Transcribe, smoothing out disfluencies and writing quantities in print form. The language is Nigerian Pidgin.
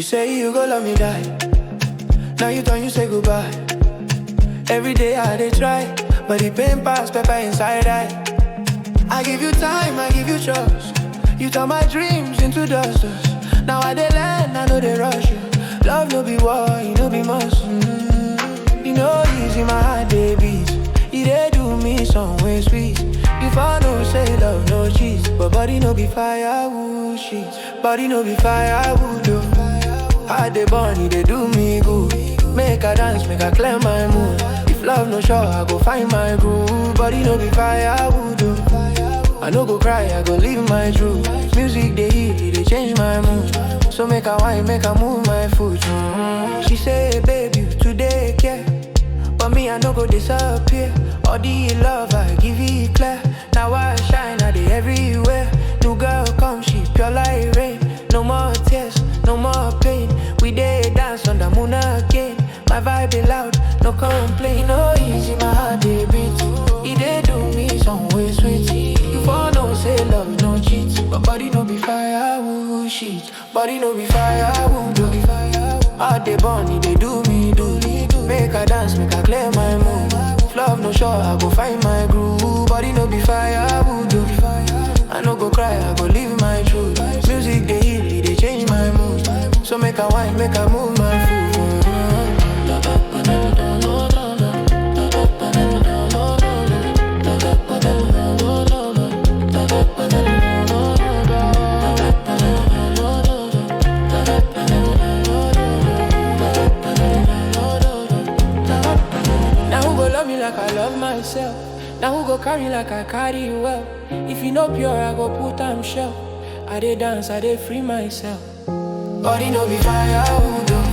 You say you go love me die. Now you done, you say goodbye. Every day I dey try, but the pain pass pepper inside I give you time, I give you trust. You turn my dreams into dust. Now I dey learn, I know they rush you. Love no be war, you no be must. You know easy, my heart they beat. You dey do me some way sweet. If I know say love no cheese, but body no be firewood shit. Body no be firewood though. Heart they burn, they do me good. Make a dance, make a clear my mood. If love no sure, I go find my groove. Body no be firewood though. I no go cry, I go live my truth. Music they heal, they change my mood. So make a wine, make a move my foot. She say, baby, you today care. But me, I no go disappear. All the love I give it clear. Now I shine, I dey everywhere. New girl come, she pure like rain. No more tears, no more pain. We dey dance on the moon again. My vibe be loud, no complaint. No easy, my heart dey beat. It dey do me some way sweet. You for no say love no cheat. But body no be firewood shit. Body no be firewood, no be firewood. Heart dey burn, it dey do me, do me. Make a dance, make a clear my mood. If love no sure, I go find my groove. Body no be firewood, do be firewood. I no go cry, I go live my truth. Music they heal, they change my mood. So make a wine, make a move my food. Now who go love me like I love myself? Now who go carry like I carry you well? If you no pure, I go put am shell. I dey dance, I dey free myself. Body no be firewood though.